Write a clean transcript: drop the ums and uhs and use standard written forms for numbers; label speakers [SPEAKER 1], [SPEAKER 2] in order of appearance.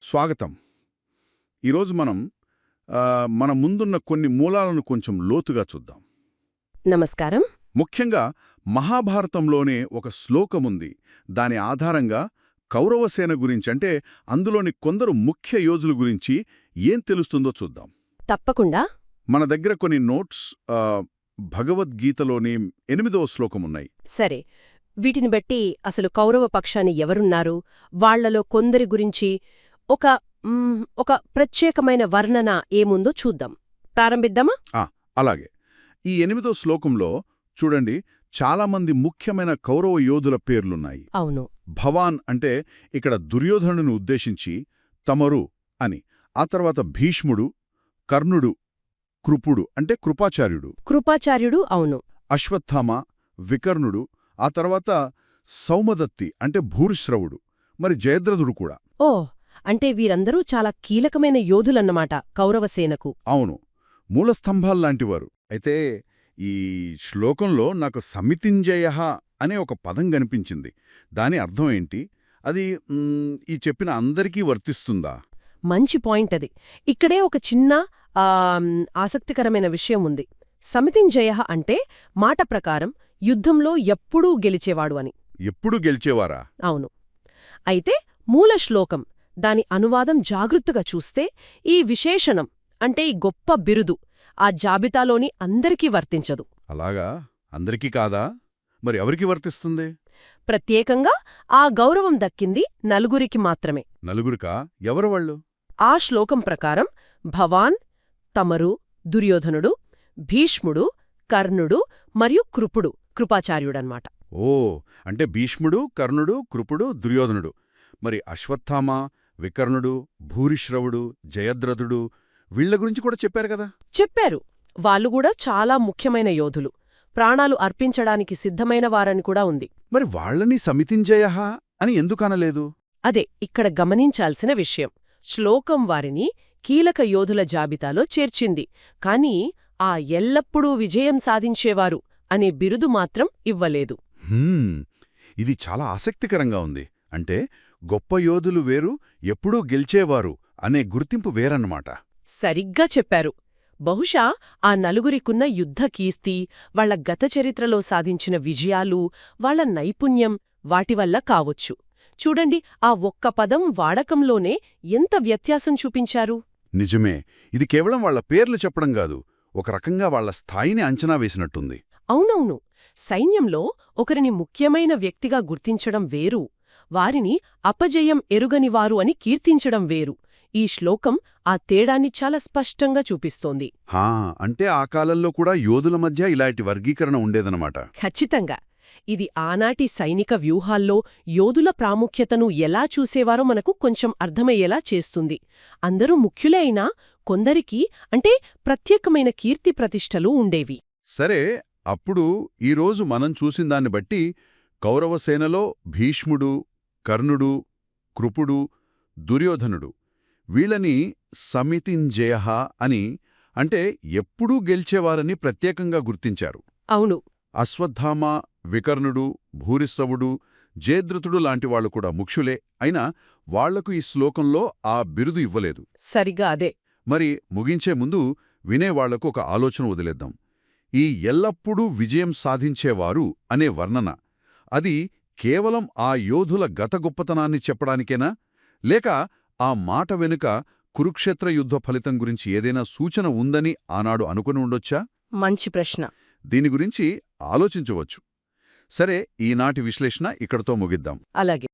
[SPEAKER 1] స్వాగతం. ఈరోజు మనం మన ముందున్న కొన్ని మూలాలను కొంచెం లోతుగా చూద్దాం.
[SPEAKER 2] నమస్కారం.
[SPEAKER 1] ముఖ్యంగా మహాభారతంలోనే ఒక శ్లోకముంది. దాని ఆధారంగా కౌరవసేన గురించంటే అందులోని కొందరు ముఖ్య యోధుల గురించి ఏం తెలుస్తుందో చూద్దాం.
[SPEAKER 2] తప్పకుండా.
[SPEAKER 1] మన దగ్గర కొన్ని నోట్స్ భగవద్గీతలోని 8వ శ్లోకమున్నాయి.
[SPEAKER 2] సరే, వీటిని బట్టి అసలు కౌరవ పక్షాన్ని ఎవరున్నారు, వాళ్లలో కొందరి గురించి ఒక ప్రత్యేకమైన వర్ణన ఏముందో చూద్దాం. ప్రారంభిద్దామా?
[SPEAKER 1] అలాగే. ఈ 8వ శ్లోకంలో చూడండి, చాలామంది ముఖ్యమైన కౌరవ యోధుల పేర్లున్నాయి.
[SPEAKER 2] అవును.
[SPEAKER 1] భవాన్ అంటే ఇక్కడ దుర్యోధనుని ఉద్దేశించి తమరు అని, ఆ తర్వాత భీష్ముడు, కర్ణుడు, కృపుడు అంటే
[SPEAKER 2] కృపాచార్యుడు. అవును.
[SPEAKER 1] అశ్వత్థామ, వికర్ణుడు, ఆ తర్వాత సౌమదత్తి అంటే భూరిశ్రవుడు, మరి జయద్రథుడు కూడా.
[SPEAKER 2] ఓ, అంటే వీరందరూ చాలా కీలకమైన యోధులన్నమాట కౌరవసేనకు.
[SPEAKER 1] అవును, మూలస్తంభాల్లాంటివారు. అయితే ఈ శ్లోకంలో నాకు సమితింజయ అనే ఒక పదం కనిపించింది. దాని అర్థం ఏంటి? అది ఈ చెప్పిన అందరికీ వర్తిస్తుందా?
[SPEAKER 2] మంచి పాయింట్ అది. ఇక్కడే ఒక చిన్న ఆసక్తికరమైన విషయం ఉంది. సమితింజయ అంటే మాట ప్రకారం యుద్ధంలో ఎప్పుడూ గెలిచేవాడు అని.
[SPEAKER 1] ఎప్పుడూ గెలిచేవారా?
[SPEAKER 2] అవును. అయితే మూల శ్లోకం, దాని అనువాదం జాగృత్తగా చూస్తే ఈ విశేషణం అంటే ఈ గొప్ప బిరుదు ఆ జాబితాలోని అందరికీ వర్తించదు.
[SPEAKER 1] అలాగా? అందరికీ కాదా? మరి ఎవరికి వర్తిస్తుంది?
[SPEAKER 2] ప్రత్యేకంగా ఆ గౌరవం దక్కింది నలుగురికి మాత్రమే.
[SPEAKER 1] నలుగురికా? ఎవరు వాళ్ళు?
[SPEAKER 2] ఆ శ్లోకం ప్రకారం భవాన్, తమరు, దుర్యోధనుడు, భీష్ముడు, కర్ణుడు మరియు కృపాచార్యుడన్నమాట.
[SPEAKER 1] ఓ, అంటే భీష్ముడు, కర్ణుడు, కృపుడు, దుర్యోధనుడు. మరి అశ్వత్థామ, వికర్ణుడు, భూరిశ్రవుడు, జయద్రథుడు వీళ్ల గురించి కూడా చెప్పారు కదా?
[SPEAKER 2] చెప్పారు. వాళ్ళుగూడా చాలా ముఖ్యమైన యోధులు, ప్రాణాలు అర్పించడానికి సిద్ధమైన వారని కూడా ఉంది.
[SPEAKER 1] మరి వాళ్లని సమితింజయ అని ఎందుకనలేదు?
[SPEAKER 2] అదే ఇక్కడ గమనించాల్సిన విషయం. శ్లోకం వారిని కీలక యోధుల జాబితాలో చేర్చింది, కాని ఆ ఎల్లప్పుడూ విజయం సాధించేవారు అనే బిరుదు మాత్రం ఇవ్వలేదు.
[SPEAKER 1] ఇది చాలా ఆసక్తికరంగా ఉంది. అంటే గొప్ప యోధులు వేరు, ఎప్పుడూ గెలిచేవారు అనే గుర్తింపు వేరన్నమాట.
[SPEAKER 2] సరిగ్గా చెప్పారు. బహుశా ఆ నలుగురికున్న యుద్ధ కీర్తి, వాళ్ల గత చరిత్రలో సాధించిన విజయాలు, వాళ్ల నైపుణ్యం వాటివల్ల కావచ్చు. చూడండి, ఆ ఒక్క పదం వాడకంలోనే ఎంత వ్యత్యాసం చూపించారు.
[SPEAKER 1] నిజమే. ఇది కేవలం వాళ్ల పేర్లు చెప్పడం కాదు, ఒక రకంగా వాళ్ల స్థాయిని అంచనా వేసినట్టుంది.
[SPEAKER 2] అవునవును. సైన్యంలో ఒకరిని ముఖ్యమైన వ్యక్తిగా గుర్తించడం వేరు, వారిని అపజయం ఎరుగనివారు అని కీర్తించడం వేరు. ఈ శ్లోకం ఆ తేడాన్ని చాలా స్పష్టంగా చూపిస్తోంది.
[SPEAKER 1] అంటే ఆ కాలంలో కూడా యోధుల మధ్య ఇలాంటి వర్గీకరణ ఉండేదన్నమాట.
[SPEAKER 2] ఖచ్చితంగా. ఇది ఆనాటి సైనిక వ్యూహాల్లో యోధుల ప్రాముఖ్యతను ఎలా చూసేవారో మనకు కొంచెం అర్థమయ్యేలా చేస్తుంది. అందరూ ముఖ్యులే అయినా కొందరికి అంటే ప్రత్యేకమైన కీర్తి ప్రతిష్టలు ఉండేవి.
[SPEAKER 1] సరే, అప్పుడు ఈరోజు మనం చూసిందాన్ని బట్టి కౌరవసేనలో భీష్ముడు, కర్ణుడు, కృపుడు, దుర్యోధనుడు వీళ్ళని సమితింజయ అని, అంటే ఎప్పుడూ గెలిచేవారని ప్రత్యేకంగా గుర్తించారు.
[SPEAKER 2] అవును.
[SPEAKER 1] అశ్వత్థామ, వికర్ణుడు, భూరిశ్రవుడు, జయద్రథుడు లాంటివాళ్లు కూడా ముఖ్యులే అయినా వాళ్లకు ఈ శ్లోకంలో ఆ బిరుదు ఇవ్వలేదు.
[SPEAKER 2] సరిగా అదే.
[SPEAKER 1] మరి ముగించే ముందు వినేవాళ్లకు ఒక ఆలోచన వదిలేద్దాం. ఈ ఎల్లప్పుడూ విజయం సాధించేవారు అనే వర్ణన, అది కేవలం ఆ యోధుల గత గొప్పతనాన్ని చెప్పడానికేనా, లేక ఆ మాట వెనుక కురుక్షేత్ర యుద్ధ ఫలితం గురించి ఏదైనా సూచన ఉందని ఆనాడు అనుకుని ఉండొచ్చా?
[SPEAKER 2] మంచి ప్రశ్న.
[SPEAKER 1] దీని గురించి ఆలోచించవచ్చు. సరే, ఈనాటి విశ్లేషణ ఇక్కడతో ముగిద్దాం.
[SPEAKER 2] అలాగే.